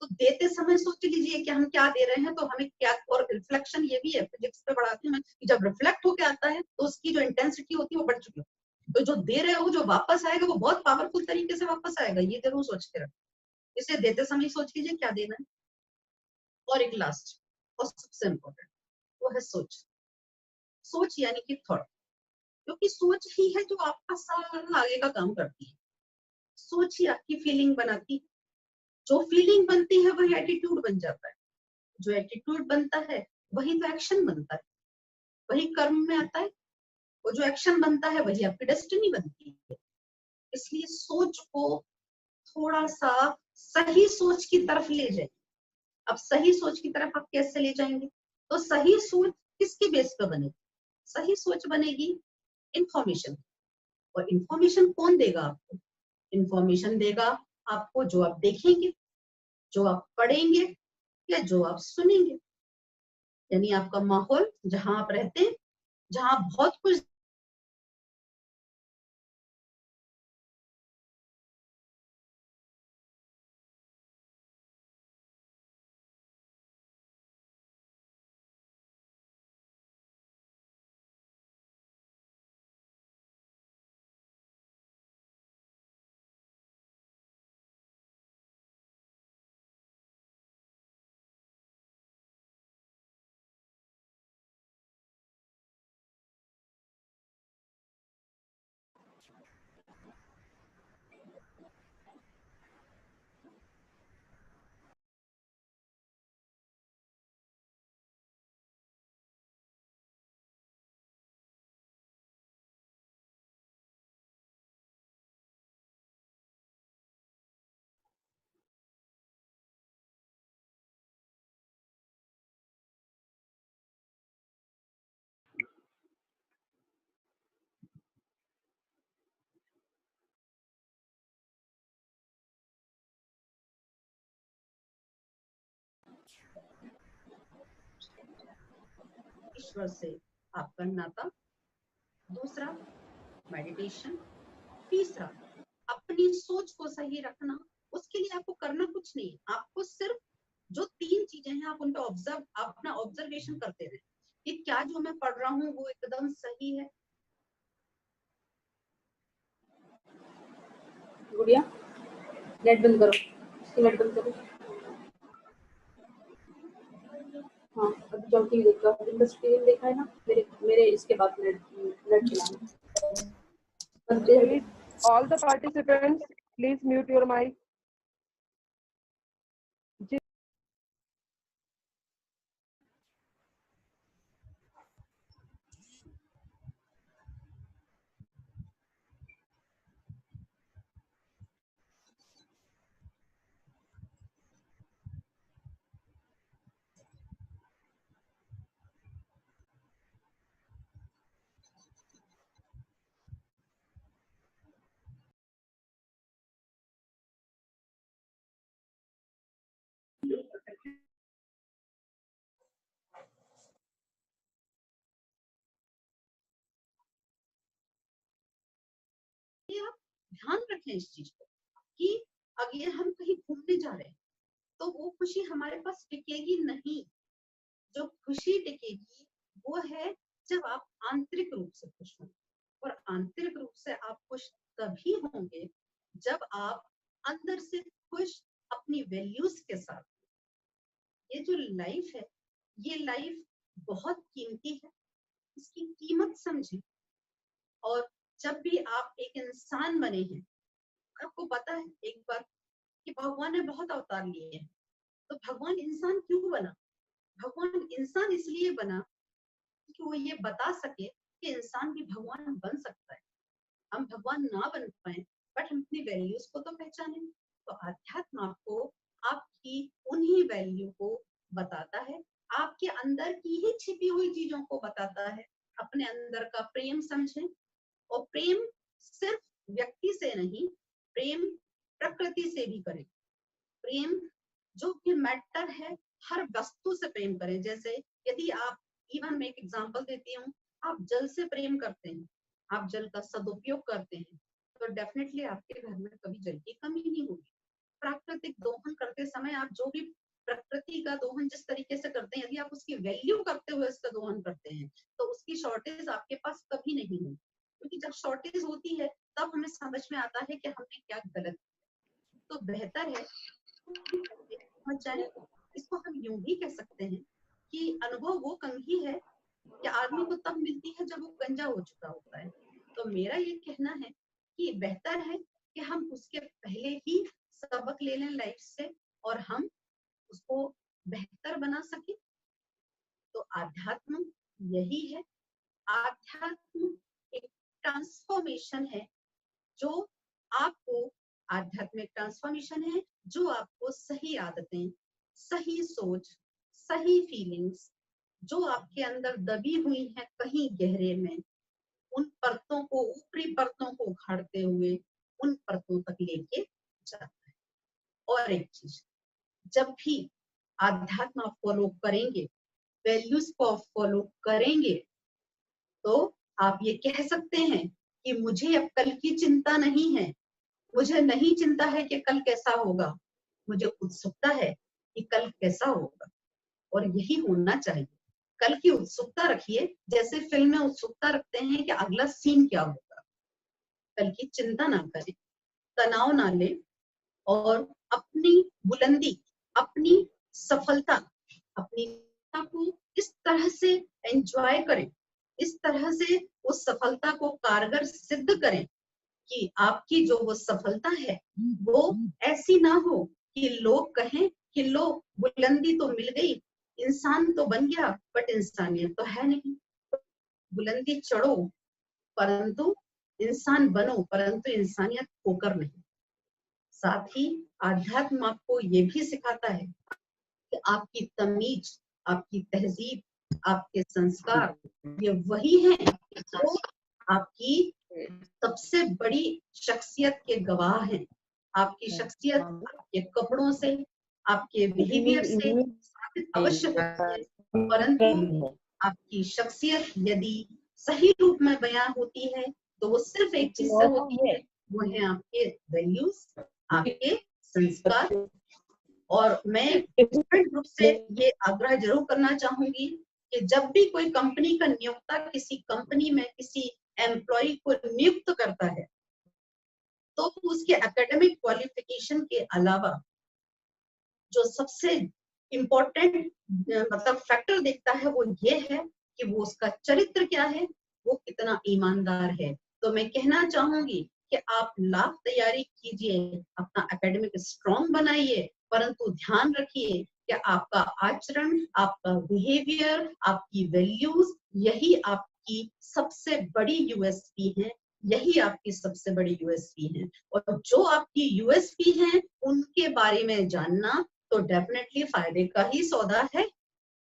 तो देते समय सोच लीजिए कि हम क्या दे रहे हैं तो हमें क्या। और रिफ्लेक्शन ये भी है, फिजिक्स पे पढ़ाती हूँ मैं, कि जब रिफ्लेक्ट होके आता है तो उसकी जो इंटेंसिटी होती है वो बढ़ चुकी है। तो जो दे रहे हो, जो वापस आएगा वो बहुत पावरफुल तरीके से वापस आएगा, ये जरूर सोच के रखें। इसे देते समय सोच लीजिए क्या देना है। और एक लास्ट और सबसे इम्पोर्टेंट, वो है सोच। सोच यानी कि थॉट, क्योंकि सोच ही है जो आपका सारा आगे का काम करती है। सोच ही आपकी फीलिंग बनाती है। जो फीलिंग बनती है वही एटीट्यूड बन जाता है। जो एटीट्यूड बनता है वही तो एक्शन बनता है, वही कर्म में आता है। वो जो एक्शन बनता है वही आपकी डेस्टिनी बनती है। इसलिए सोच को थोड़ा सा सही सोच की तरफ ले जाए। अब सही सोच की तरफ आप कैसे ले जाएंगे? तो सही सोच किसके बेस पे बनेगी? सही सोच बनेगी इंफॉर्मेशन। और इंफॉर्मेशन कौन देगा आपको? इंफॉर्मेशन देगा आपको जो आप देखेंगे, जो आप पढ़ेंगे, या जो आप सुनेंगे। यानी आपका माहौल, जहां आप रहते हैं, जहां आप बहुत कुछ ईश्वर से आपका नाता दूसरा मेडिटेशन, तीसरा अपनी सोच को सही रखना। उसके लिए आपको करना कुछ नहीं है, आपको सिर्फ जो 3 चीजें हैं आप उनको अपना ऑब्जर्वेशन करते रहे कि क्या जो मैं पढ़ रहा हूँ वो एकदम सही है। गुड़िया नेट बंद करो, इसकी नेट बंद करो। हाँ अभी जाओ टीवी देखो, अभी बस टीवी देखा है ना, मेरे इसके बाद नेट चलाना। Please, all the participants, please mute your mic. आप ध्यान रखें इस चीज को कि अगर हम कहीं घूमने जा रहे हैं तो वो खुशी हमारे पास टिकेगी नहीं। जो खुशी टिकेगी वो है जब आप आंतरिक रूप से खुश हों, और आंतरिक रूप से आप खुश तभी होंगे जब आप अंदर से खुश अपनी वैल्यूज के साथ। ये जो लाइफ है, ये लाइफ बहुत कीमती है, इसकी कीमत समझें। और जब भी आप एक इंसान बने हैं, आपको पता है एक बार कि भगवान ने बहुत अवतार लिए हैं, तो भगवान इंसान क्यों बना? भगवान इंसान इसलिए बना कि वो ये बता सके कि इंसान भी भगवान बन सकता है। हम भगवान ना बन पाए बट हम अपनी वैल्यूज को तो पहचाने। तो अध्यात्म आपको आपकी उन्हीं वैल्यू को बताता है, आपके अंदर की ही छिपी हुई चीजों को बताता है। अपने अंदर का प्रेम समझें, और प्रेम सिर्फ व्यक्ति से नहीं, प्रेम प्रकृति से भी करें। प्रेम जो कि मैटर है, हर वस्तु से प्रेम करें। जैसे यदि आप, इवन मैं एक एग्जांपल देती हूँ, आप जल से प्रेम करते हैं, आप जल का सदुपयोग करते हैं, तो डेफिनेटली आपके घर में कभी जल की कमी नहीं होगी। प्राकृतिक दोहन करते समय आप जो भी प्रकृति का दोहन जिस तरीके से करते हैं, यदि आप उसकी वैल्यू करते हुए इसका दोहन करते हैं तो उसकी शॉर्टेज आपके पास कभी नहीं होगी। क्योंकि जब शॉर्टेज होती है तब हमें समझ में आता है कि हमने क्या गलत किया। तो बेहतर है समझ जाए। इसको हम यूं भी कह सकते हैं कि अनुभव वो कंघी है कि आदमी को तब मिलती है जब वो गंजा हो चुका होता है। तो मेरा ये कहना है कि बेहतर है कि हम उसके पहले ही सबक ले लें लाइफ से और हम उसको बेहतर बना सके। तो आध्यात्म यही है। आध्यात्म एक ट्रांसफॉर्मेशन है जो आपको, आध्यात्मिक ट्रांसफॉर्मेशन है जो आपको सही आदतें, सही सोच, सही फीलिंग्स जो आपके अंदर दबी हुई है कहीं गहरे में, उन परतों को, ऊपरी परतों को उखाड़ते हुए उन परतों तक लेके जाता है। और एक चीज, जब भी आध्यात्म आप फॉलो करेंगे, वैल्यूज को आप फॉलो करेंगे, तो आप ये कह सकते हैं कि मुझे अब कल की चिंता नहीं है, मुझे नहीं चिंता है कि कल कैसा होगा, मुझे उत्सुकता है कि कल कैसा होगा। और यही होना चाहिए। कल की उत्सुकता रखिए, जैसे फिल्म में उत्सुकता रखते हैं कि अगला सीन क्या होगा। कल की चिंता ना करें, तनाव ना लें, और अपनी बुलंदी, अपनी सफलता, अपनी को इस तरह से एंजॉय करें, इस तरह से उस सफलता को कारगर सिद्ध करें कि आपकी जो वो सफलता है वो ऐसी ना हो कि लोग कहें कि लो बुलंदी तो मिल गई, इंसान तो बन गया बट इंसानियत तो है नहीं। बुलंदी चढ़ो परंतु इंसान बनो, परंतु इंसानियत होकर नहीं। साथ ही आध्यात्म आपको ये भी सिखाता है कि आपकी तमीज, आपकी तहजीब, आपके संस्कार ये वही हैं जो आपकी सबसे बड़ी शख्सियत के गवाह हैं। आपकी शख्सियत आपके कपड़ों से, आपके बिहेवियर से साबित अवश्य होती है, परंतु आपकी शख्सियत यदि सही रूप में बयां होती है तो वो सिर्फ एक चीज से होती है, वो है आपके वैल्यूज, आपके संस्कार। और मैं स्टूडेंट ग्रुप से ये आग्रह जरूर करना चाहूंगी कि जब भी कोई कंपनी का नियोक्ता किसी कंपनी में किसी एम्प्लॉय को नियुक्त करता है तो उसके एकेडमिक क्वालिफिकेशन के अलावा जो सबसे इम्पोर्टेंट मतलब फैक्टर देखता है वो ये है कि वो उसका चरित्र क्या है, वो कितना ईमानदार है। तो मैं कहना चाहूंगी कि आप लाख तैयारी कीजिए, अपना एकेडमिक स्ट्रॉन्ग बनाइए, परंतु ध्यान रखिए कि आपका आचरण, आपका बिहेवियर, आपकी वैल्यूज, यही आपकी सबसे बड़ी यूएसपी है, यही आपकी सबसे बड़ी यूएसपी है। और जो आपकी यूएसपी है उनके बारे में जानना तो डेफिनेटली फायदे का ही सौदा है।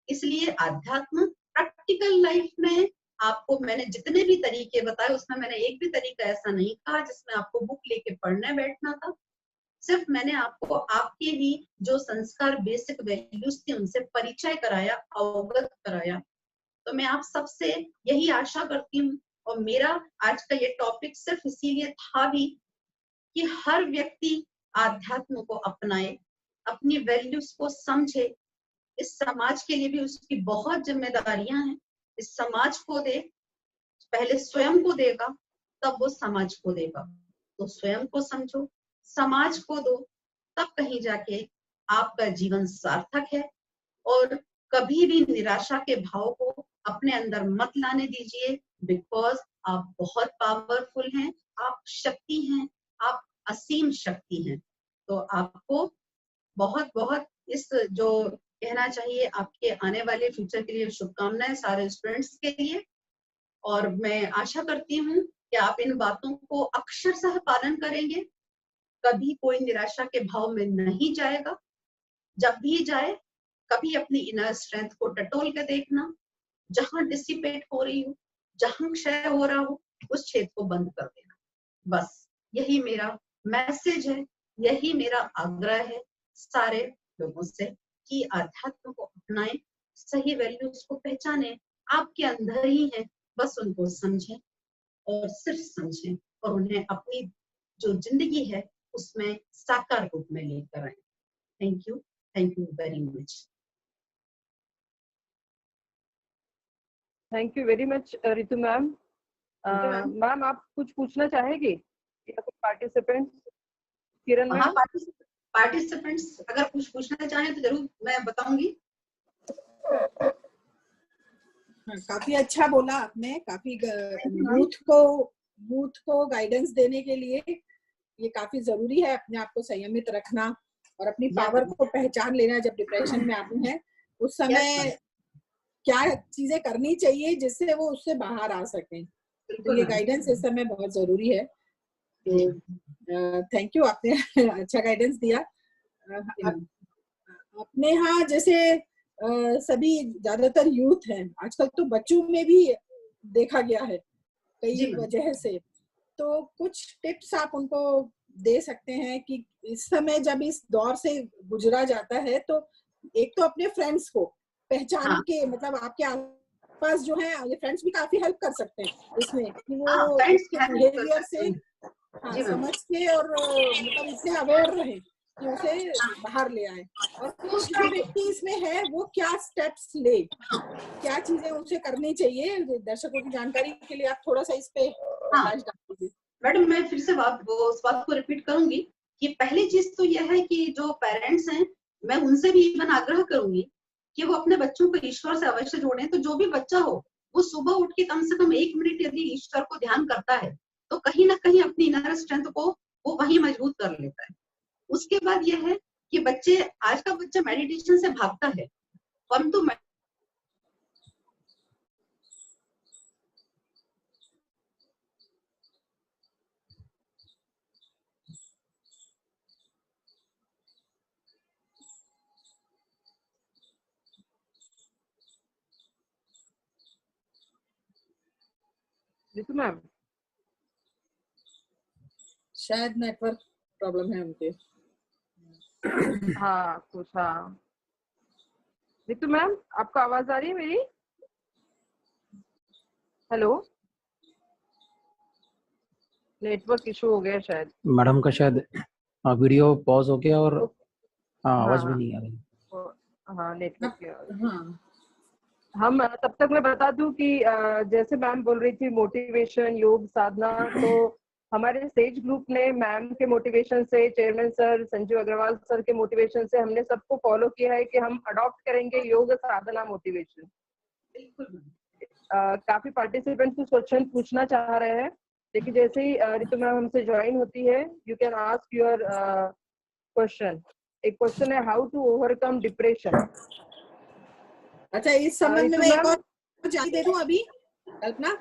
इसलिए अध्यात्म प्रैक्टिकल लाइफ में आपको मैंने जितने भी तरीके बताए उसमें मैंने एक भी तरीका ऐसा नहीं कहा जिसमें आपको बुक लेके पढ़ने बैठना था। सिर्फ मैंने आपको आपके ही जो संस्कार, बेसिक वैल्यूज थी उनसे परिचय कराया, अवगत कराया। तो मैं आप सबसे यही आशा करती हूँ, और मेरा आज का ये टॉपिक सिर्फ इसीलिए था भी कि हर व्यक्ति आध्यात्म को अपनाए, अपनी वैल्यूज को समझे। इस समाज के लिए भी उसकी बहुत जिम्मेदारियां हैं। इस समाज को दे, पहले स्वयं को देगा तब वो समाज को देगा। तो स्वयं को समझो, समाज को दो, तब कहीं जाके आपका जीवन सार्थक है। और कभी भी निराशा के भाव को अपने अंदर मत लाने दीजिए, बिकॉज आप बहुत पावरफुल हैं, आप शक्ति हैं, आप असीम शक्ति हैं। तो आपको बहुत बहुत इस जो कहना चाहिए आपके आने वाले फ्यूचर के लिए शुभकामनाएं सारे स्टूडेंट्स के लिए। और मैं आशा करती हूँ कि आप इन बातों को अक्षरशः पालन करेंगे, कभी कोई निराशा के भाव में नहीं जाएगा। जब भी जाए कभी अपनी इनर स्ट्रेंथ को टटोल के देखना, जहां डिसिपेट हो रही हो, जहां क्षय हो रहा हो, उस क्षेत्र को बंद कर देना। बस यही मेरा मैसेज है, यही मेरा आग्रह है सारे लोगों से कि आध्यात्म को अपनाएं, सही वैल्यूज को पहचानें, आपके अंदर ही है, बस उनको समझें और सिर्फ समझें और उन्हें अपनी जो जिंदगी है उसमें साकार रूप में लेकर आए। Thank you very much. Thank you very much Ritu ma'am. Ma'am आप कुछ पूछना चाहेगी या कुछ पार्टिसिपेंट्स? किरण हाँ, मैम। पार्टिसिपेंट्स अगर कुछ पूछना चाहें तो जरूर मैं बताऊंगी। काफी अच्छा बोला आपने, काफी यूथ को गाइडेंस देने के लिए ये काफी जरूरी है अपने आप को संयमित रखना और अपनी पावर को पहचान लेना। जब डिप्रेशन में आते हैं उस समय क्या चीजें करनी चाहिए जिससे वो उससे बाहर आ सकें, तो ये गाइडेंस इस समय बहुत जरूरी है। तो थैंक यू, आपने अच्छा गाइडेंस दिया। अपने यहाँ जैसे सभी ज्यादातर यूथ हैं आजकल, तो बच्चों में भी देखा गया है कई वजह से, तो कुछ टिप्स आप उनको दे सकते हैं कि इस समय जब इस दौर से गुजरा जाता है तो एक तो अपने फ्रेंड्स को पहचान के, मतलब आपके आसपास जो है ये फ्रेंड्स भी काफी हेल्प कर सकते हैं इसमें कि वो उसके बिहेवियर से समझ के और मतलब इससे अवेयर रहे कि उसे बाहर ले आए। और कुछ जो व्यक्ति इसमें है वो क्या स्टेप्स ले, क्या चीजें उसे करनी चाहिए, दर्शकों की जानकारी के लिए आप थोड़ा सा इस पे प्रकाश डाल दीजिए। मैडम मैं फिर से उस बात को रिपीट करूंगी कि पहली चीज तो यह है कि जो पेरेंट्स हैं मैं उनसे भी इवन आग्रह करूंगी कि वो अपने बच्चों को ईश्वर से अवश्य जोड़ें। तो जो भी बच्चा हो वो सुबह उठ के कम से कम 1 मिनट यदि ईश्वर को ध्यान करता है तो कहीं ना कहीं अपनी इनर स्ट्रेंथ को वो वही मजबूत कर लेता है। उसके बाद यह है कि बच्चे, आज का बच्चा मेडिटेशन से भागता है, परंतु रितु मैम शायद नेटवर्क प्रॉब्लम है उनके। हाँ कुछ। हाँ रितु मैम आपको आवाज आ रही है मेरी? हेलो, नेटवर्क इशू हो गया शायद। मैडम का शायद वीडियो पॉज हो गया और आवाज भी हाँ नहीं आ रही। हाँ, नेटवर्क की वजह से। हाँ हम तब तक मैं बता दूं कि जैसे मैम बोल रही थी मोटिवेशन, योग, साधना, तो हमारे सेज ग्रुप ने मैम के मोटिवेशन से, chairman sir Sanjeev Agrawal sir के मोटिवेशन से हमने सबको फॉलो किया है कि हम अडॉप्ट करेंगे योग साधना मोटिवेशन। बिल्कुल मैम। काफी पार्टिसिपेंट्स कुछ क्वेश्चन पूछना चाह रहे हैं, लेकिन जैसे ही रितु मैम हमसे ज्वाइन होती है, you can ask your question. एक क्वेश्चन है, हाउ टू ओवरकम डिप्रेशन। अच्छा, इस संबंध में रितु मैं एक मैम। और जानकारी दे दूं अभी कल्पना,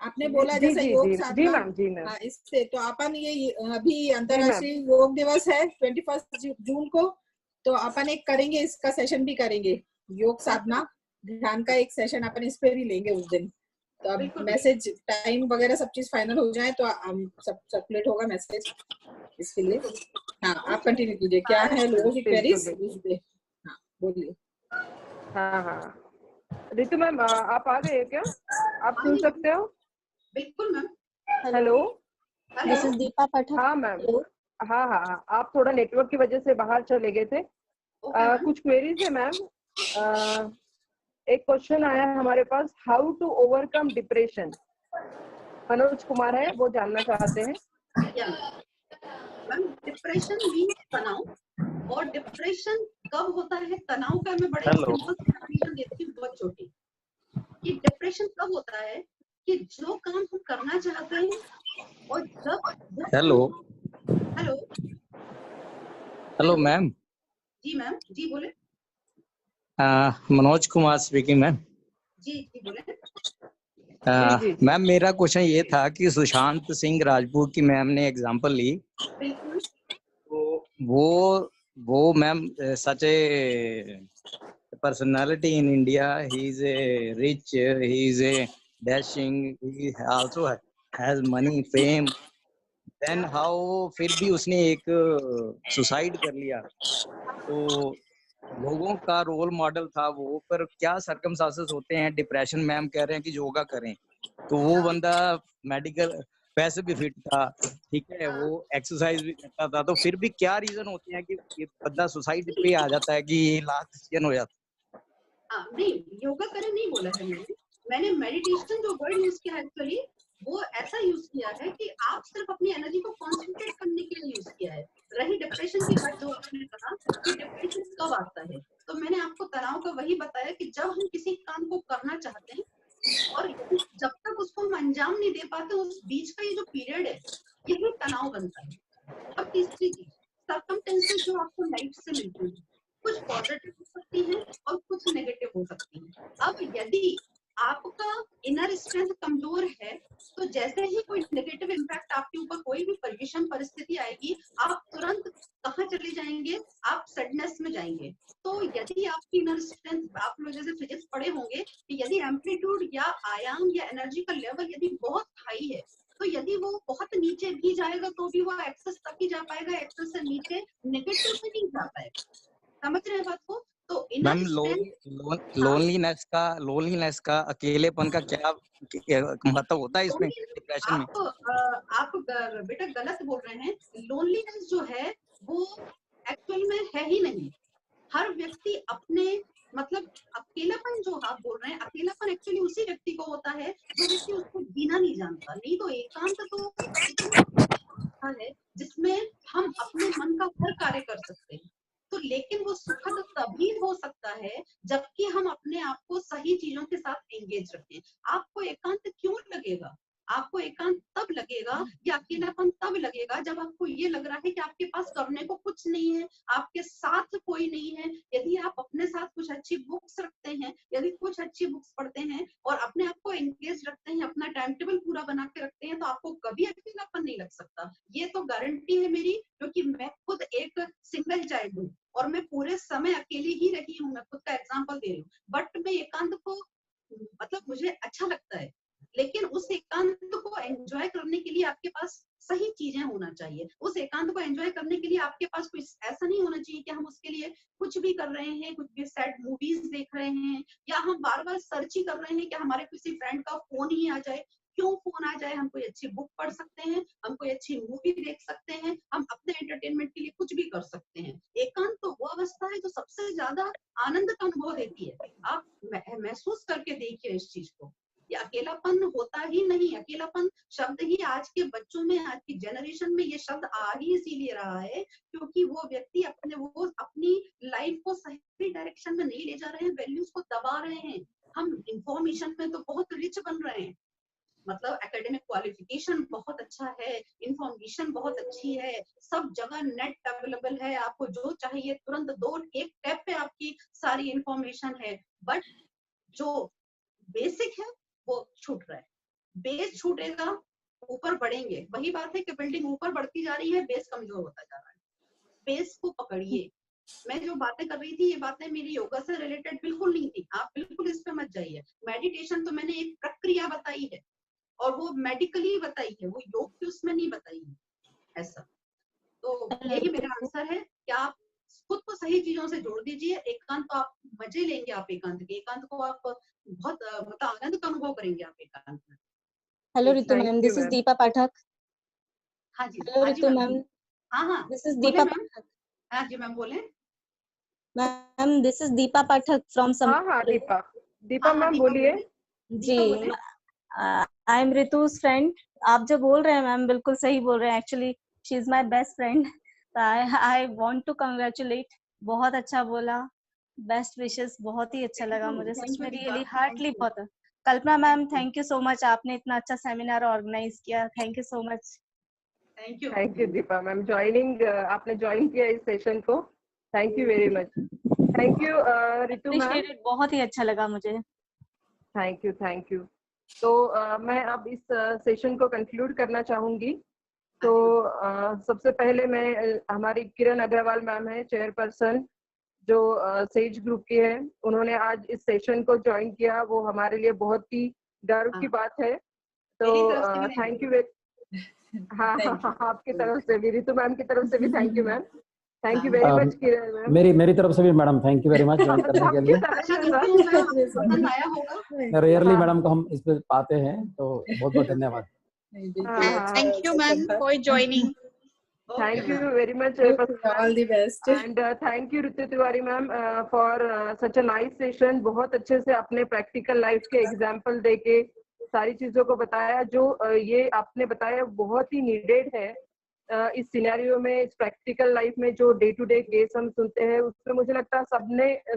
आपने बोला जी जैसे जी योग जी जी साधना, मैम, जी मैम। हाँ, इससे तो अपन ये अभी जी मैम। अंतरराष्ट्रीय योग दिवस है 21 जून को, तो अपन एक करेंगे, इसका सेशन भी करेंगे, योग साधना ध्यान का एक सेशन अपन इस पे भी लेंगे उस दिन। तो अब बिल्कुल। मैसेज टाइम वगैरह सब चीज फाइनल हो जाए तो हम सब सर्कुलेट होगा मैसेज इसके लिए। हाँ, आप कंटिन्यू कीजिए, क्या है लोगों की क्वेरीज उस पे। हाँ बोलिए। हाँ हाँ, रितु मैम आप आ गए क्या? आप सुन आइए, सकते हो? बिल्कुल ma'am. Hello. Hello. This is Deepa Pathak. हाँ मैम। हेलो। हाँ हाँ हाँ, आप थोड़ा नेटवर्क की वजह से बाहर चले गए थे। Okay ma'am. कुछ क्वेरीज है मैम। एक क्वेश्चन आया है हमारे पास, how to overcome depression. Manoj Kumar है, वो जानना चाहते हैं। या मैम, डिप्रेशन मीन्स तनाव। और डिप्रेशन कब होता है, तनाव का मैं बड़े सिंपल डेफिनेशन देती हूँ, बहुत छोटी, कि डिप्रेशन कब होता है कि जो काम हम करना चाहते हैं और जब वो हेलो हेलो हेलो मैम, जी मैम, जी बोले। Manoj Kumar speaking ma'am. जी बोले। जी जी। मैम मेरा क्वेश्चन ये था कि सुशांत सिंह राजपूत की मैम ने एग्जांपल ली, बिल्कुल। तो वो ma'am such a personality in India, he is a rich, he is a dashing, he also has money fame, then how फिर भी उसने एक सुसाइड कर लिया। तो लोगों का रोल मॉडल था वो, पर क्या सर्कमस्टांसेस होते हैं, डिप्रेशन मैम कह रहे हैं कि योगा करें, तो वो बंदा मेडिकल वैसे भी फिट था, ठीक है, वो एक्सरसाइज भी करता था, तो फिर भी क्या रीजन होते हैं कि ये बंदा सुसाइड पे आ जाता है कि लास्ट डिसीजन हो जाता नहीं, योगा करें नहीं बोला है मैंने मेडिटेशन जो वर्ड यूज किया है एक्चुअली, वो ऐसा यूज किया है कि आप सिर्फ अपनी एनर्जी को कॉन्सेंट्रेट करने के लिए यूज किया है। रही डिप्रेशन की बात, जो आपने कहा कि डिप्रेशन कब आता है, तो मैंने आपको तनाव का वही बताया कि जब हम किसी काम को करना चाहते हैं और जब तक उसको हम अंजाम नहीं दे पाते, उस बीच का ये जो पीरियड है, यही तनाव बनता है। और तीसरी चीज, सर्कमस्टेंसेस जो आपको लाइफ से मिलती है, कुछ पॉजिटिव हो सकती हैं और कुछ नेगेटिव हो सकती हैं। अब यदि आपका इनर स्ट्रेंथ कमजोर है, तो जैसे ही कोई नेगेटिव इम्पैक्ट आपके ऊपर, कोई भी विषम परिस्थिति आएगी, आप तुरंत कहाँ चले जाएंगे, आप सैडनेस में जाएंगे। तो यदि आपकी इनर स्ट्रेंथ, आप लोग जैसे फिजिक्स पढ़े होंगे कि यदि एम्पलीट्यूड या आयाम या एनर्जी का लेवल यदि बहुत हाई है, तो यदि वो बहुत नीचे भी जाएगा तो भी वो एक्सेस तक ही जा पाएगा, एक्सेस से नीचे नेगेटिव में नहीं जा पाएगा। समझ रहे हैं बात को? तो है। मैम इनर स्ट्रेंथ, लोनलीनेस का अकेलेपन का क्या मतलब होता है इसमें, डिप्रेशन में? आप बेटा गलत बोल रहे हैं। लोनलीनेस जो है वो एक्चुअल में है ही नहीं। हर व्यक्ति अपने, मतलब अकेलापन जो आप बोल रहे हैं, अकेलापन एक्चुअली उसी व्यक्ति को होता है जो व्यक्ति उसको जीना नहीं जानता। नहीं तो एकांत तो इतना है जिसमें हम अपने मन का हर कार्य कर सकते हैं। तो लेकिन वो सुखद तभी हो सकता है जबकि हम अपने आप को सही चीजों के साथ एंगेज रखें। आपको एकांत क्यों लगेगा? आपको एकांत तब लगेगा या अकेलापन तब लगेगा जब आपको ये लग रहा है कि आपके पास करने को कुछ नहीं है, आपके साथ कोई नहीं है। यदि आप अपने साथ कुछ अच्छी बुक्स रखते हैं, यदि कुछ अच्छी बुक्स पढ़ते हैं और अपने आप को एंगेज रखते हैं, अपना टाइम टेबल पूरा बना के रखते हैं, तो आपको कभी अकेलापन नहीं लग सकता। ये तो गारंटी है मेरी, क्योंकि मैं खुद एक सिंगल चाइल्ड हूँ और मैं पूरे समय अकेली ही रही हूँ। मैं खुद का एग्जाम्पल दे रही हूँ। बट मैं एकांत को, मतलब मुझे अच्छा लगता है, लेकिन उस एकांत को एंजॉय करने के लिए आपके पास सही चीजें होना चाहिए। उस एकांत को एंजॉय करने के लिए आपके पास कुछ ऐसा नहीं होना चाहिए कि हम उसके लिए कुछ भी कर रहे हैं, कुछ भी सैड मूवीज देख रहे हैं, या हम बार बार सर्च ही कर रहे हैं कि हमारे किसी फ्रेंड का फोन ही आ जाए। क्यों फोन आ जाए? हम कोई अच्छी बुक पढ़ सकते हैं, हम कोई अच्छी मूवी देख सकते हैं, हम अपने एंटरटेनमेंट के लिए कुछ भी कर सकते हैं। एकांत तो वो अवस्था है जो सबसे ज्यादा आनंद का अनुभव देती है। आप महसूस करके देखिए इस चीज को। ये अकेलापन होता ही नहीं। अकेलापन शब्द ही आज के बच्चों में, आज की जनरेशन में ये शब्द आ ही इसीलिए रहा है क्योंकि वो व्यक्ति वो अपनी लाइफ को सही डायरेक्शन में नहीं ले जा रहे हैं, वैल्यूज को दबा रहे हैं। हम इंफॉर्मेशन में तो बहुत रिच बन रहे हैं, मतलब एकेडमिक क्वालिफिकेशन बहुत अच्छा है, इंफॉर्मेशन बहुत अच्छी है, सब जगह नेट अवेलेबल है, आपको जो चाहिए तुरंत एक टैप पे आपकी सारी इंफॉर्मेशन है। बट जो बेसिक है वो छूट रहा है। बेस छूटेगा, ऊपर बढ़ेंगे। वही बात है कि बिल्डिंग ऊपर बढ़ती जा रही है, बेस कमजोर होता जा रहा है। बेस को पकड़िए। मैं जो बातें कर रही थी, ये बातें मेरी योगा से रिलेटेड बिल्कुल नहीं थी, आप बिल्कुल इस पे मत जाइए। मेडिटेशन तो मैंने एक प्रक्रिया बताई है और वो मेडिकली बताई है, वो योग की उसमें नहीं बताई है ऐसा। तो यही मेरा आंसर है कि आप खुद को सही चीजों से जोड़ दीजिए। एकांत तो आप मजे लेंगे, आप एकांत के, एकांत को आप बहुत मतलब आनंद का अनुभव करेंगे आप एकांत में। Hello Ritu Thank ma'am, you, this is ma'am. Deepa Pathak. हाँ जी, Hello हाँ जी Ritu मैम। ma'am, हाँ हाँ, this is बोले Deepa मैम। Pathak. हाँ जी मैम, बोले। Ma'am, this is Deepa Pathak from हाँ हाँ Sambalpur. दीपा, दीपा हाँ हाँ, मैम दीपा बोलिए। बोले, जी, दीपा बोले। I am Ritu's friend. आप जो बोल रहे हैं मैम बिल्कुल सही बोल रहे हैं. Actually, she is my best friend. I want to congratulate. बहुत अच्छा बोला. Best wishes. बहुत ही अच्छा लगा मुझे. सच में Deepa, really thank heartily you. बहुत. Kalpana ma'am, thank you so much. आपने इतना अच्छा सेमिनार ऑर्गेनाइज किया. Thank you so much. Thank you. Thank you Deepa ma'am, joining आपने ज्वाइन किया इस सेशन को। Thank you very much. Thank you Ritu ma'am. Appreciated. बहुत ही अच्छा लगा मुझे. Thank you, thank you. तो मैं अब इस सेशन को कंक्लूड करना चाहूंगी। तो सबसे पहले मैं हमारी किरण अग्रवाल मैम है, चेयरपर्सन जो सेज ग्रुप की है, उन्होंने आज इस सेशन को ज्वाइन किया, वो हमारे लिए बहुत ही गर्व की बात है। तो मेरी तरफ से भी थैंक यू। हाँ हाँ, आपकी तरफ से भी, रितु मैम की तरफ से भी thank you ma'am. Thank you very much Kiran ma'am. मेरी तरफ से भी madam thank you very much join करने के लिए। अच्छा तो मैम पसंद आया होगा। रेयरली मैडम को हम इस पे पाते हैं, तो बहुत बहुत धन्यवाद। Thank you, ma'am, for joining. Thank you very much, All the best. and thank you Ritu Tiwari ma'am for such a nice session. बहुत अच्छे से अपने प्रैक्टिकल लाइफ के एग्जाम्पल देके सारी चीजों को बताया, जो ये आपने बताया बहुत ही नीडेड है इस सिनेरियो में, इस प्रैक्टिकल लाइफ में जो डे टू डे केस हम सुनते हैं, उसमें मुझे लगता है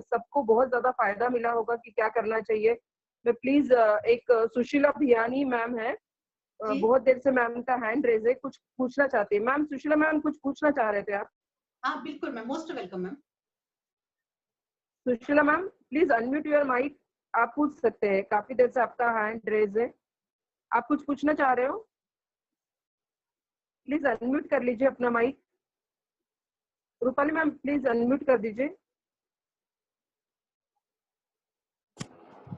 सबको बहुत ज्यादा फायदा मिला होगा कि क्या करना चाहिए। मैं प्लीज एक सुशीला भियानी मैम है, बहुत देर से मैम का हैंड रेज है, कुछ पूछना चाहती है मैम। सुशीला मैम कुछ पूछना चाह रहे थे आप? हाँ बिल्कुल ma'am, most welcome ma'am. Sushila ma'am please unmute your mic, आप पूछ सकते हैं, काफी देर से आपका हैंड रेज है, आप कुछ पूछना चाह रहे हो? प्लीज अनम्यूट कर लीजिए अपना mic. Rupali ma'am please unmute कर दीजिए।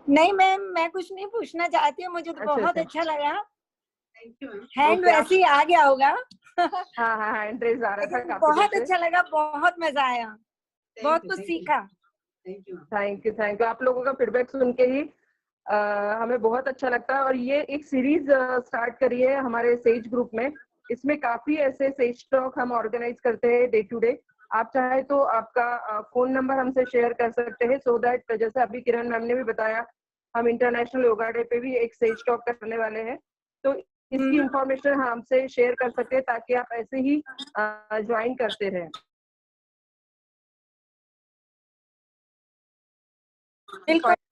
नहीं मैम, मैं कुछ नहीं पूछना चाहती हूँ, मुझे तो बहुत अच्छा लगा। Thank you ma'am. हैंड वैसे ही आ गया होगा। हाँ हाँ, हैंड रेज आ रहा था काफी बहुत देर से। अच्छा लगा, बहुत मजा आया, बहुत कुछ सीखा। Thank you. Thank you, thank you. आप लोगों का फीडबैक सुन के ही हमें बहुत अच्छा लगता है। और ये एक सीरीज स्टार्ट करी है हमारे सेज ग्रुप में, इसमें काफी ऐसे सेज टॉक हम ऑर्गेनाइज करते हैं डे टू डे। आप चाहे तो आपका फोन नंबर हमसे शेयर कर सकते हैं, सो दैट जैसे अभी किरण मैम ने भी बताया, हम इंटरनेशनल योगा डे पे भी एक सेज टॉक करने वाले हैं, तो इसकी इंफॉर्मेशन हमसे शेयर कर सकते हैं ताकि आप ऐसे ही ज्वाइन करते रहें।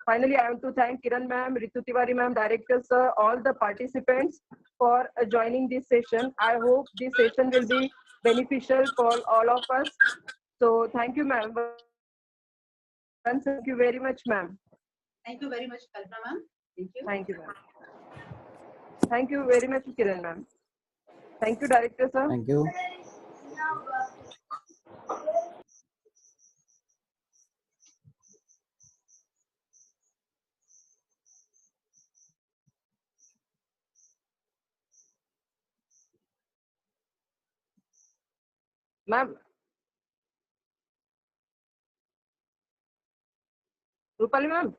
Finally, I want to thank Kiran ma'am, Ritu Tiwari ma'am, directors, all the participants for joining this session. I hope this session will be beneficial for all of us. So thank you ma'am. Thank you very much ma'am. Thank you very much Kalpana ma'am. Thank you. Thank you ma'am. Thank you very much Kiran ma'am. Thank you director sir. Thank you. Ma'am Rupali ma'am,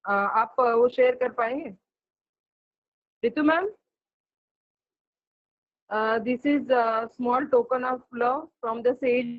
आप वो share कर पाएंगे? Ritu ma'am, this is a small token of love from the sage